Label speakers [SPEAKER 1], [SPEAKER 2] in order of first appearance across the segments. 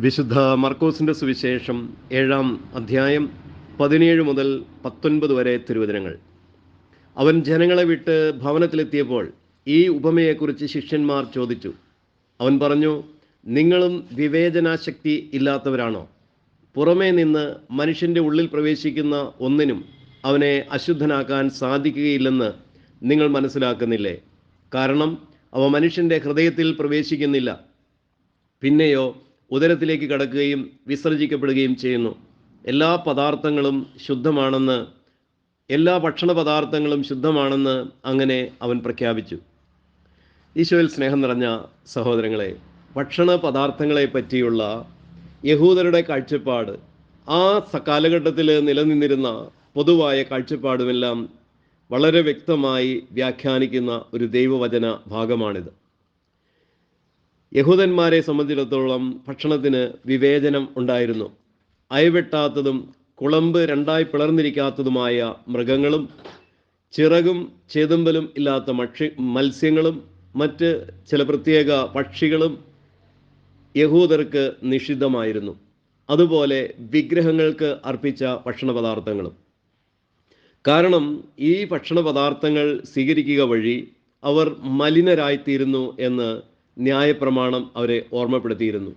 [SPEAKER 1] വിശുദ്ധ മർക്കോസിൻ്റെ സുവിശേഷം 7-ാം അധ്യായം 17 മുതൽ 19 വരെ തിരുവചനങ്ങൾ. അവൻ ജനങ്ങളെ വിട്ട് ഭവനത്തിലെത്തിയപ്പോൾ ഈ ഉപമയെക്കുറിച്ച് ശിഷ്യന്മാർ ചോദിച്ചു. അവൻ പറഞ്ഞു, നിങ്ങളും വിവേചനാശക്തി ഇല്ലാത്തവരാണോ? പുറമേ നിന്ന് മനുഷ്യൻ്റെ ഉള്ളിൽ പ്രവേശിക്കുന്ന ഒന്നിനും അവനെ അശുദ്ധനാക്കാൻ സാധിക്കുകയില്ലെന്ന് നിങ്ങൾ മനസ്സിലാക്കുന്നില്ലേ? കാരണം അവ മനുഷ്യൻ്റെ ഹൃദയത്തിൽ പ്രവേശിക്കുന്നില്ല, പിന്നെയോ ഉദരത്തിലേക്ക് കടക്കുകയും വിസർജിക്കപ്പെടുകയും ചെയ്യുന്നു. എല്ലാ ഭക്ഷണ പദാർത്ഥങ്ങളും ശുദ്ധമാണെന്ന് അങ്ങനെ അവൻ പ്രഖ്യാപിച്ചു. ഈശോയിൽ സ്നേഹം നിറഞ്ഞ സഹോദരങ്ങളെ, ഭക്ഷണ പദാർത്ഥങ്ങളെ പറ്റിയുള്ള യഹൂദരുടെ കാഴ്ചപ്പാട്, ആ കാലഘട്ടത്തിൽ നിലനിന്നിരുന്ന പൊതുവായ കാഴ്ചപ്പാടുമെല്ലാം വളരെ വ്യക്തമായി വ്യാഖ്യാനിക്കുന്ന ഒരു ദൈവവചന ഭാഗമാണിത്. യഹൂദന്മാരെ സംബന്ധിച്ചിടത്തോളം ഭക്ഷണത്തിന് വിവേചനം ഉണ്ടായിരുന്നു. അയവെട്ടാത്തതും കുളമ്പ് രണ്ടായി പിളർന്നിരിക്കാത്തതുമായ മൃഗങ്ങളും ചിറകും ചേതുമ്പലും ഇല്ലാത്ത മത്സ്യങ്ങളും മറ്റ് ചില പ്രത്യേക പക്ഷികളും യഹൂദർക്ക് നിഷിദ്ധമായിരുന്നു. അതുപോലെ വിഗ്രഹങ്ങൾക്ക് അർപ്പിച്ച ഭക്ഷണ പദാർത്ഥങ്ങളും. കാരണം ഈ ഭക്ഷണ പദാർത്ഥങ്ങൾ സ്വീകരിക്കുക വഴി അവർ മലിനരായിത്തീരുന്നു എന്ന് ന്യായപ്രമാണം അവരെ ഓർമ്മപ്പെടുത്തിയിരുന്നു.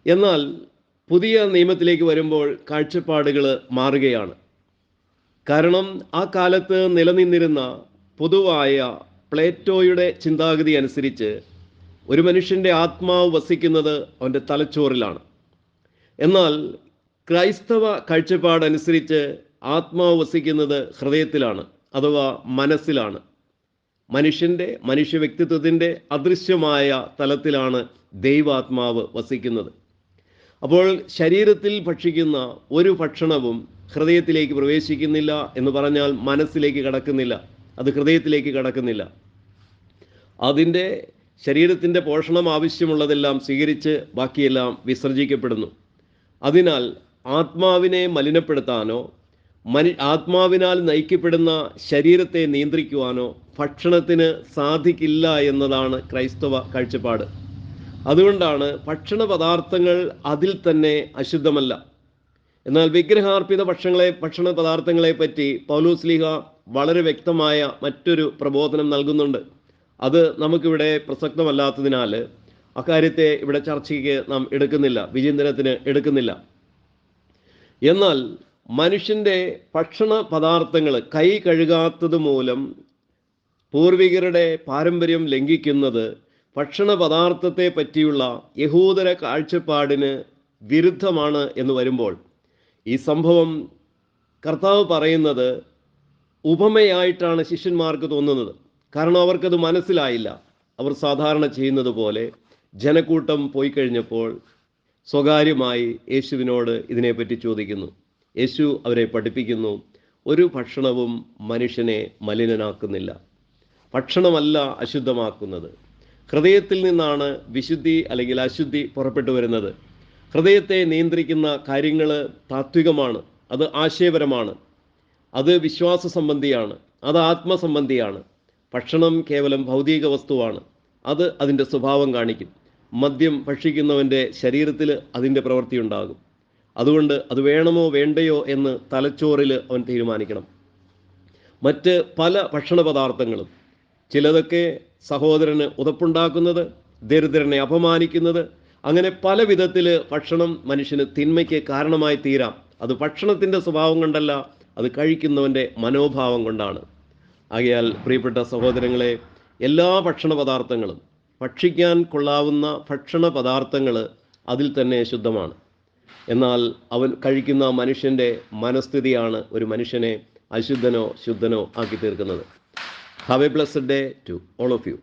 [SPEAKER 1] എന്നാൽ പുതിയ നിയമത്തിലേക്ക് വരുമ്പോൾ കാഴ്ചപ്പാടുകൾ മാറുകയാണ്. കാരണം ആ കാലത്ത് നിലനിന്നിരുന്ന പൊതുവായ പ്ലേറ്റോയുടെ ചിന്താഗതി അനുസരിച്ച് ഒരു മനുഷ്യൻ്റെ ആത്മാവ് വസിക്കുന്നത് അവൻ്റെ തലച്ചോറിലാണ്. എന്നാൽ ക്രൈസ്തവ കാഴ്ചപ്പാടനുസരിച്ച് ആത്മാവ് വസിക്കുന്നത് ഹൃദയത്തിലാണ്, അഥവാ മനസ്സിലാണ്. മനുഷ്യ വ്യക്തിത്വത്തിൻ്റെ അദൃശ്യമായ തലത്തിലാണ് ദൈവാത്മാവ് വസിക്കുന്നത്. അപ്പോൾ ശരീരത്തിൽ ഭക്ഷിക്കുന്ന ഒരു ഭക്ഷണവും ഹൃദയത്തിലേക്ക് പ്രവേശിക്കുന്നില്ല എന്ന് പറഞ്ഞാൽ മനസ്സിലേക്ക് കടക്കുന്നില്ല, അത് ഹൃദയത്തിലേക്ക് കടക്കുന്നില്ല. അതിൻ്റെ ശരീരത്തിൻ്റെ പോഷണം ആവശ്യമുള്ളതെല്ലാം സ്വീകരിച്ച് ബാക്കിയെല്ലാം വിസർജിക്കപ്പെടുന്നു. അതിനാൽ ആത്മാവിനെ മലിനപ്പെടുത്താനോ ആത്മാവിനാൽ നയിക്കപ്പെടുന്ന ശരീരത്തെ നിയന്ത്രിക്കുവാനോ ഭക്ഷണത്തിന് സാധിക്കില്ല എന്നതാണ് ക്രൈസ്തവ കാഴ്ചപ്പാട്. അതുകൊണ്ടാണ് ഭക്ഷണ പദാർത്ഥങ്ങൾ അതിൽ തന്നെ അശുദ്ധമല്ല. എന്നാൽ വിഗ്രഹാർപ്പിത ഭക്ഷണ പദാർത്ഥങ്ങളെ പറ്റി പൗലോസ് ശ്ലീഹ വളരെ വ്യക്തമായ മറ്റൊരു പ്രബോധനം നൽകുന്നുണ്ട്. അത് നമുക്കിവിടെ പ്രസക്തമല്ലാത്തതിനാൽ അക്കാര്യത്തെ ഇവിടെ ചർച്ചയ്ക്ക് നാം വിചിന്തനത്തിന് എടുക്കുന്നില്ല. എന്നാൽ മനുഷ്യൻ്റെ ഭക്ഷണ പദാർത്ഥങ്ങൾ കൈ കഴുകാത്തത് മൂലം പൂർവികരുടെ പാരമ്പര്യം ലംഘിക്കുന്നത് ഭക്ഷണ പദാർത്ഥത്തെ പറ്റിയുള്ള യഹൂദര കാഴ്ചപ്പാടിന് വിരുദ്ധമാണ് എന്ന് വരുമ്പോൾ ഈ സംഭവം കർത്താവ് പറയുന്നത് ഉപമയായിട്ടാണ് ശിഷ്യന്മാർക്ക് തോന്നുന്നത്. കാരണം അവർക്കത് മനസ്സിലായില്ല. അവർ സാധാരണ ചെയ്യുന്നത് പോലെ ജനക്കൂട്ടം പോയി കഴിഞ്ഞപ്പോൾ സ്വകാര്യമായി യേശുവിനോട് ഇതിനെപ്പറ്റി ചോദിക്കുന്നു. യേശു അവരെ പഠിപ്പിക്കുന്നു, ഒരു ഭക്ഷണവും മനുഷ്യനെ മലിനനാക്കുന്നില്ല. ഭക്ഷണമല്ല അശുദ്ധമാക്കുന്നത്, ഹൃദയത്തിൽ നിന്നാണ് വിശുദ്ധി അല്ലെങ്കിൽ അശുദ്ധി പുറപ്പെട്ടു വരുന്നത്. ഹൃദയത്തെ നിയന്ത്രിക്കുന്ന കാര്യങ്ങൾ താത്വികമാണ്, അത് ആശയപരമാണ്, അത് വിശ്വാസ സംബന്ധിയാണ്, അത് ആത്മസംബന്ധിയാണ്. ഭക്ഷണം കേവലം ഭൗതിക വസ്തുവാണ്, അത് അതിൻ്റെ സ്വഭാവം കാണിക്കും. മദ്യം ഭക്ഷിക്കുന്നവൻ്റെ ശരീരത്തിൽ അതിൻ്റെ പ്രവൃത്തി ഉണ്ടാകും. അതുകൊണ്ട് അത് വേണമോ വേണ്ടയോ എന്ന് തലച്ചോറിൽ അവൻ തീരുമാനിക്കണം. മറ്റ് പല ഭക്ഷണ പദാർത്ഥങ്ങളും, ചിലതൊക്കെ സഹോദരന് ഉതപ്പുണ്ടാക്കുന്നത്, ദരിദ്രനെ അപമാനിക്കുന്നത്, അങ്ങനെ പല വിധത്തിൽ ഭക്ഷണം മനുഷ്യന് തിന്മയ്ക്ക് കാരണമായി തീരാം. അത് ഭക്ഷണത്തിൻ്റെ സ്വഭാവം കൊണ്ടല്ല, അത് കഴിക്കുന്നവൻ്റെ മനോഭാവം കൊണ്ടാണ്. ആകയാൽ പ്രിയപ്പെട്ട സഹോദരങ്ങളെ, എല്ലാ ഭക്ഷണ പദാർത്ഥങ്ങളും, ഭക്ഷിക്കാൻ കൊള്ളാവുന്ന ഭക്ഷണ പദാർത്ഥങ്ങൾ അതിൽ തന്നെ ശുദ്ധമാണ്. എന്നാൽ അവൻ കഴിക്കുന്ന മനുഷ്യൻ്റെ മനസ്ഥിതിയാണ് ഒരു മനുഷ്യനെ അശുദ്ധനോ ശുദ്ധനോ ആക്കി തീർക്കുന്നത്. Have a blessed day to all of you.